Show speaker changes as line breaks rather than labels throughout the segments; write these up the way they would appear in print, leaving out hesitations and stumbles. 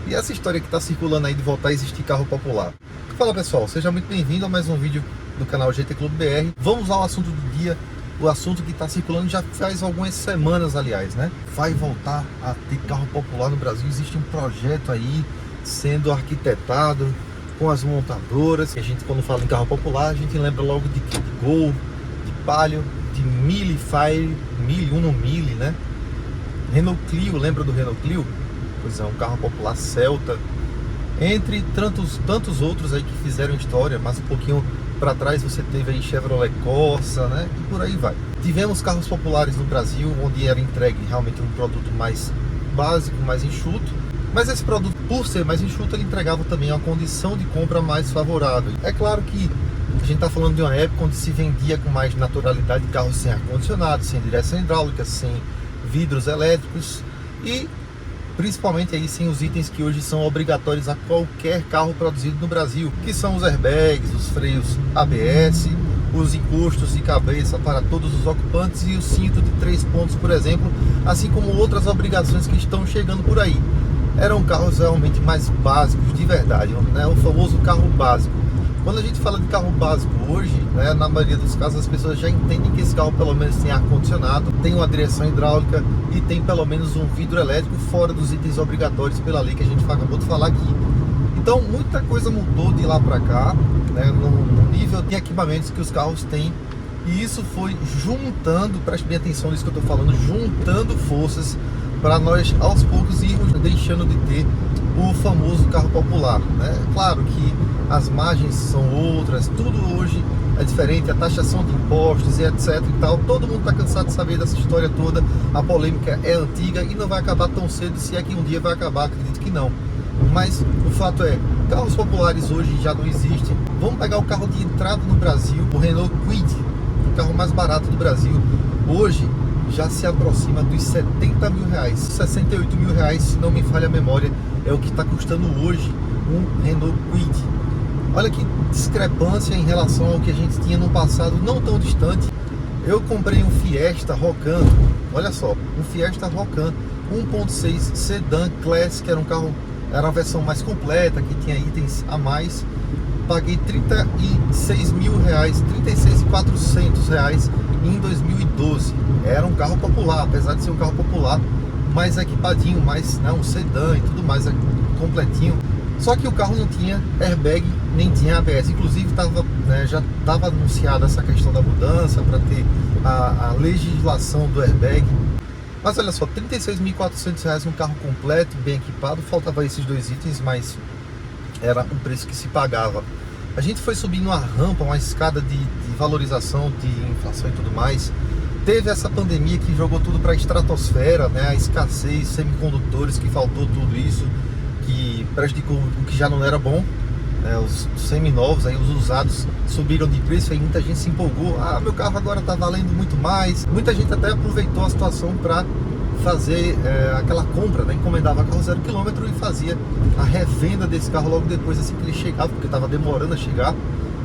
E essa história que está circulando aí de voltar a existir carro popular. Fala pessoal, seja muito bem-vindo a mais um vídeo do canal GT Clube BR. Vamos ao assunto do dia, o assunto que está circulando já faz algumas semanas, aliás, né? Vai voltar a ter carro popular no Brasil. Existe um projeto aí sendo arquitetado com as montadoras. A gente, quando fala em carro popular, a gente lembra logo de Gol, de Palio, de Mille, Fire, Uno Mille, né? Renault Clio, lembra do Renault Clio? Pois é, um carro popular Celta, entre tantos outros aí que fizeram história. Mas um pouquinho para trás você teve aí Chevrolet Corsa, né? E por aí vai. Tivemos carros populares no Brasil, onde era entregue realmente um produto mais básico, mais enxuto. Mas esse produto, por ser mais enxuto, ele entregava também uma condição de compra mais favorável. É claro que a gente está falando de uma época onde se vendia com mais naturalidade carros sem ar-condicionado, sem direção hidráulica, sem vidros elétricos e principalmente aí sem os itens que hoje são obrigatórios a qualquer carro produzido no Brasil, que são os airbags, os freios ABS, os encostos de cabeça para todos os ocupantes e o cinto de 3 pontos, por exemplo, assim como outras obrigações que estão chegando por aí. Eram carros realmente mais básicos, de verdade, né? O famoso carro básico. Quando a gente fala de carro básico hoje, né, na maioria dos casos as pessoas já entendem que esse carro pelo menos tem ar-condicionado, tem uma direção hidráulica e tem pelo menos um vidro elétrico, fora dos itens obrigatórios pela lei que a gente acabou de falar aqui. Então muita coisa mudou de lá para cá, né, no nível de equipamentos que os carros têm. E isso foi juntando, preste bem atenção nisso que eu estou falando, juntando forças para nós aos poucos irmos deixando de ter o famoso carro popular, né? Claro que as margens são outras, tudo hoje é diferente, a taxação de impostos e etc e tal. Todo mundo está cansado de saber dessa história toda. A polêmica é antiga e não vai acabar tão cedo, se é que um dia vai acabar, acredito que não. Mas o fato é, carros populares hoje já não existem. Vamos pegar o carro de entrada no Brasil, o Renault Kwid, o carro mais barato do Brasil. Hoje já se aproxima dos 70 mil reais, 68 mil reais, se não me falha a memória, é o que está custando hoje um Renault Kwid. Olha que discrepância em relação ao que a gente tinha no passado não tão distante. Eu comprei um Fiesta Rocan, olha só, um Fiesta Rocan 1.6 Sedan Classic, era um carro, era a versão mais completa, que tinha itens a mais. Paguei 36 mil reais, 36.400 reais em 2012. Era um carro popular, apesar de ser um carro popular, mais equipadinho, mais, né, um sedã e tudo mais completinho. Só que o carro não tinha airbag, nem tinha ABS. Inclusive já estava anunciada essa questão da mudança para ter a legislação do airbag. Mas olha só, 36.400 reais um carro completo, bem equipado. Faltava esses dois itens, mas era o preço que se pagava. A gente foi subindo uma rampa, uma escada de valorização, de inflação e tudo mais. Teve essa pandemia que jogou tudo para a estratosfera, né? A escassez, semicondutores, que faltou tudo isso, que prejudicou o que já não era bom, né? Os seminovos, aí, os usados subiram de preço e muita gente se empolgou. Ah, meu carro agora está valendo muito mais. Muita gente até aproveitou a situação para fazer aquela compra, né? Encomendava carro 0 km e fazia a revenda desse carro logo depois, assim que ele chegava, porque estava demorando a chegar,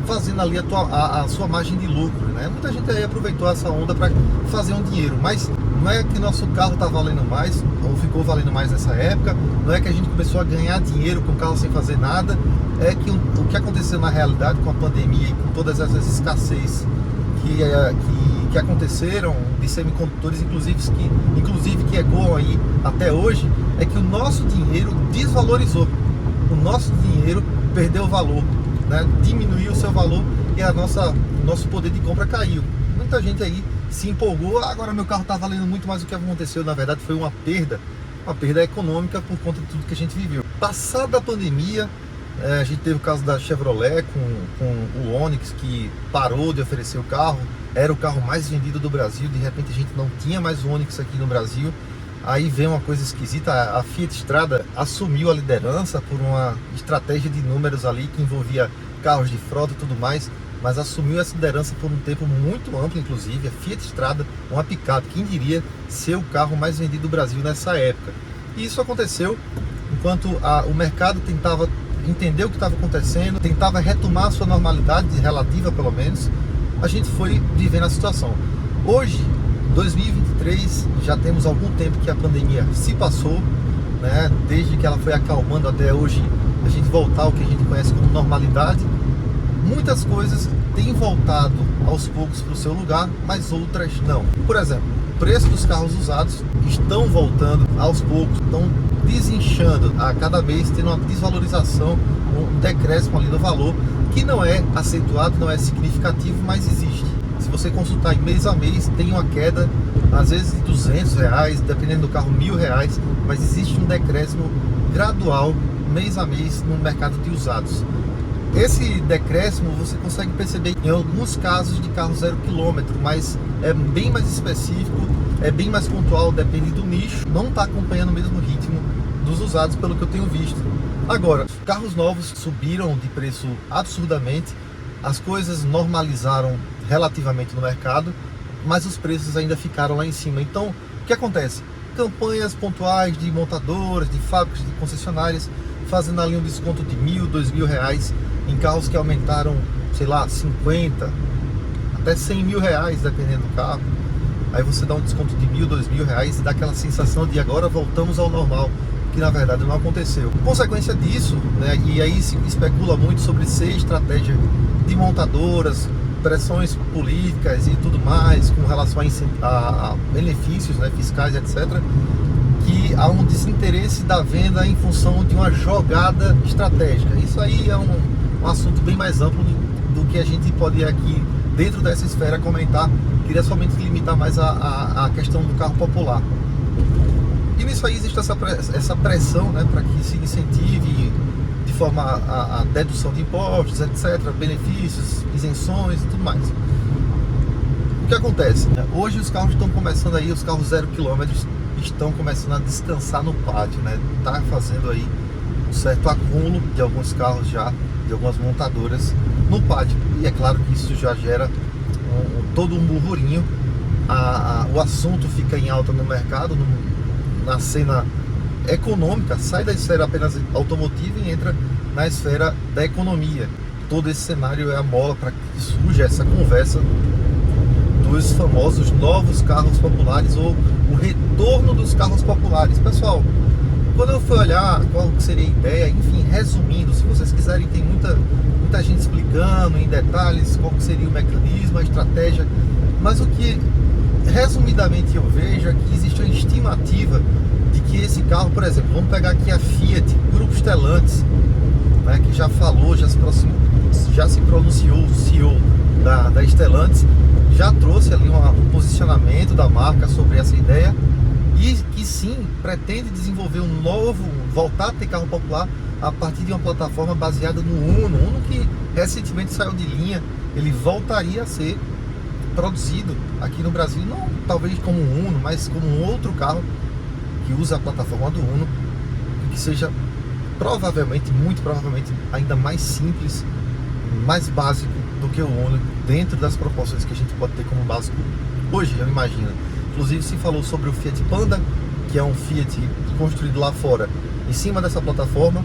fazendo ali a sua margem de lucro, né? Muita gente aí aproveitou essa onda para fazer um dinheiro, mas não é que nosso carro está valendo mais, ou ficou valendo mais nessa época, não é que a gente começou a ganhar dinheiro com o carro sem fazer nada, é que o que aconteceu na realidade com a pandemia e com todas essas escassez que aconteceram de semicondutores, inclusive que ecoam aí até hoje, é que o nosso dinheiro desvalorizou, o nosso dinheiro perdeu valor, né? Diminuiu o seu valor e o nosso poder de compra caiu. Muita gente aí se empolgou, agora meu carro está valendo muito mais do que aconteceu. Na verdade foi uma perda econômica por conta de tudo que a gente viveu. Passada a pandemia, a gente teve o caso da Chevrolet com o Onix, que parou de oferecer o carro, era o carro mais vendido do Brasil, de repente a gente não tinha mais o Onix aqui no Brasil. Aí vem uma coisa esquisita, a Fiat Strada assumiu a liderança por uma estratégia de números ali que envolvia carros de frota e tudo mais, mas assumiu essa liderança por um tempo muito amplo. Inclusive a Fiat Strada, uma picape, quem diria ser o carro mais vendido do Brasil nessa época. E isso aconteceu enquanto o mercado tentava entender o que estava acontecendo, tentava retomar a sua normalidade relativa, pelo menos. A gente foi vivendo a situação. Hoje, 2023, já temos algum tempo que a pandemia se passou, né? Desde que ela foi acalmando até hoje, a gente voltar ao que a gente conhece como normalidade. Muitas coisas têm voltado aos poucos para o seu lugar, mas outras não. Por exemplo, o preço dos carros usados estão voltando aos poucos, estão desinchando a cada mês, tendo uma desvalorização, um decréscimo ali no valor, que não é acentuado, não é significativo, mas existe. Se você consultar em mês a mês, tem uma queda, às vezes de R$200, dependendo do carro R$1.000, mas existe um decréscimo gradual, mês a mês, no mercado de usados. Esse decréscimo você consegue perceber em alguns casos de carro 0 km, mas é bem mais específico, é bem mais pontual, depende do nicho, não está acompanhando o mesmo ritmo dos usados, pelo que eu tenho visto. Agora, carros novos subiram de preço absurdamente, as coisas normalizaram relativamente no mercado, mas os preços ainda ficaram lá em cima. Então, o que acontece? Campanhas pontuais de montadoras, de fábricas, de concessionárias, fazendo ali um desconto de R$1.000, R$2.000 em carros que aumentaram, sei lá, 50, até R$100.000, dependendo do carro. Aí você dá um desconto de R$1.000, R$2.000 e dá aquela sensação de agora voltamos ao normal, que na verdade não aconteceu. Consequência disso, né, e aí se especula muito sobre ser estratégia de montadoras, pressões políticas e tudo mais, com relação a benefícios, né, fiscais, etc., que há um desinteresse da venda em função de uma jogada estratégica. Isso aí é um assunto bem mais amplo do que a gente pode aqui, dentro dessa esfera, comentar. Queria somente limitar mais a questão do carro popular. E nisso aí existe essa pressão, né, para que se incentive de forma a dedução de impostos, etc., benefícios, isenções e tudo mais. O que acontece? Hoje os carros estão começando aí, os carros 0 km estão começando a descansar no pátio, né? Tá fazendo aí um certo acúmulo de alguns carros já, de algumas montadoras no pátio. E é claro que isso já gera todo um burburinho. O assunto fica em alta no mercado, na cena econômica, sai da esfera apenas automotiva e entra na esfera da economia. Todo esse cenário é a mola para que surja essa conversa dos famosos novos carros populares, ou o retorno dos carros populares. Pessoal, quando eu fui olhar qual seria a ideia, enfim, resumindo, se vocês quiserem, tem muita gente explicando em detalhes qual seria o mecanismo, a estratégia, mas o que resumidamente eu vejo é que existe uma estimativa de que esse carro, por exemplo, vamos pegar aqui a Fiat, Grupo Stellantis, né, que já falou, já se pronunciou, o CEO da Stellantis, já trouxe ali um posicionamento da marca sobre essa ideia, e que sim, pretende desenvolver um novo, voltar a ter carro popular a partir de uma plataforma baseada no Uno que recentemente saiu de linha. Ele voltaria a ser produzido aqui no Brasil, não talvez como um Uno, mas como um outro carro que usa a plataforma do Uno, e que seja provavelmente, muito provavelmente, ainda mais simples, mais básico do que o Uno, dentro das proporções que a gente pode ter como básico hoje, eu imagino. Inclusive se falou sobre o Fiat Panda, que é um Fiat construído lá fora, em cima dessa plataforma,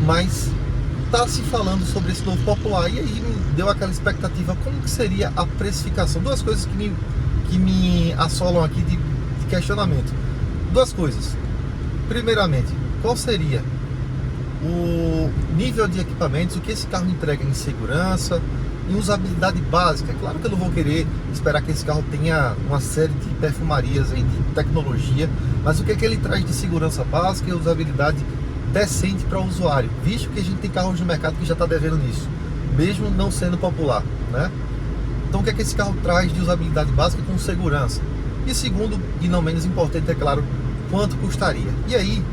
mas está se falando sobre esse novo popular, e aí me deu aquela expectativa, como que seria a precificação? Duas coisas que me assolam aqui de questionamento. Duas coisas. Primeiramente, qual seria o nível de equipamentos, o que esse carro entrega em segurança, em usabilidade básica? É claro que eu não vou querer esperar que esse carro tenha uma série de perfumarias aí, de tecnologia, mas o que é que ele traz de segurança básica e usabilidade decente para o usuário, visto que a gente tem carros no mercado que já está devendo nisso, mesmo não sendo popular, né? Então o que é que esse carro traz de usabilidade básica com segurança? E segundo, e não menos importante, é claro, quanto custaria? E aí,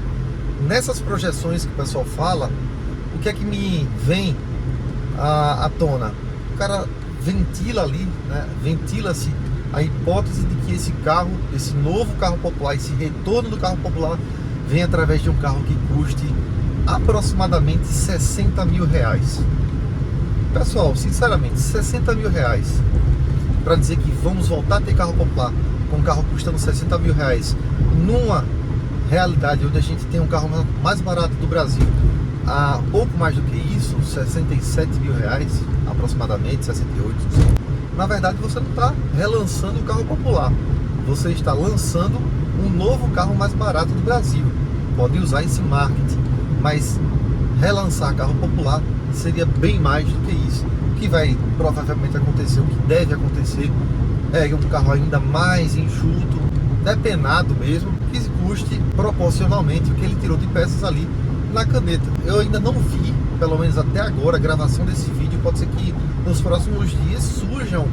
nessas projeções que o pessoal fala, o que é que me vem à tona? O cara ventila ali, né? Ventila-se a hipótese de que esse carro, esse novo carro popular, esse retorno do carro popular, vem através de um carro que custe aproximadamente R$60.000. Pessoal, sinceramente, R$60.000 para dizer que vamos voltar a ter carro popular com um carro custando R$60.000, numa realidade onde a gente tem um carro mais barato do Brasil há pouco mais do que isso, R$67.000 aproximadamente, 68, não sei. Na verdade, você não está relançando o carro popular, você está lançando um novo carro mais barato do Brasil. podem usar esse marketing, mas relançar carro popular seria bem mais do que isso. O que vai provavelmente acontecer, o que deve acontecer, é um carro ainda mais enxuto, depenado mesmo, que custe proporcionalmente o que ele tirou de peças ali na caneta. Eu ainda não vi, pelo menos até agora, a gravação desse vídeo. Pode ser que nos próximos dias surjam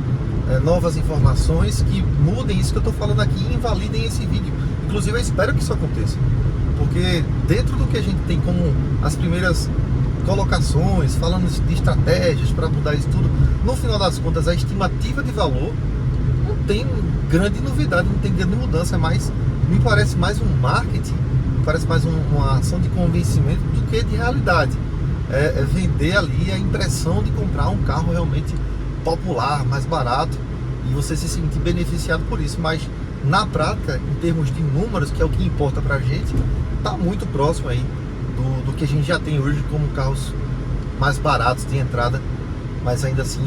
novas informações que mudem isso que eu estou falando aqui e invalidem esse vídeo. Inclusive eu espero que isso aconteça, porque dentro do que a gente tem como as primeiras colocações, falando de estratégias para mudar isso tudo, no final das contas a estimativa de valor não tem grande novidade, não tem grande mudança, mas me parece mais um marketing, me parece mais uma ação de convencimento do que de realidade. É vender ali a impressão de comprar um carro realmente popular, mais barato, e você se sentir beneficiado por isso, mas na prática, em termos de números, que é o que importa pra gente, tá muito próximo aí do que a gente já tem hoje como carros mais baratos de entrada, mas ainda assim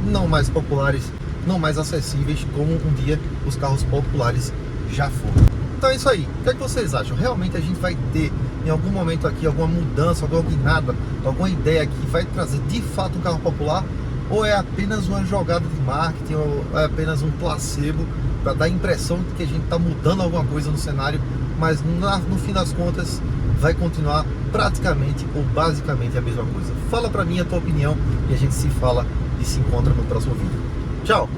não mais populares, não mais acessíveis como um dia os carros populares já foram. Então é isso aí. O que é que vocês acham? Realmente a gente vai ter em algum momento aqui alguma mudança, alguma guinada, alguma ideia que vai trazer de fato um carro popular? Ou é apenas uma jogada de marketing, ou é apenas um placebo para dar a impressão de que a gente está mudando alguma coisa no cenário, mas no fim das contas vai continuar praticamente ou basicamente a mesma coisa? Fala para mim a tua opinião e a gente se fala e se encontra no próximo vídeo. Tchau!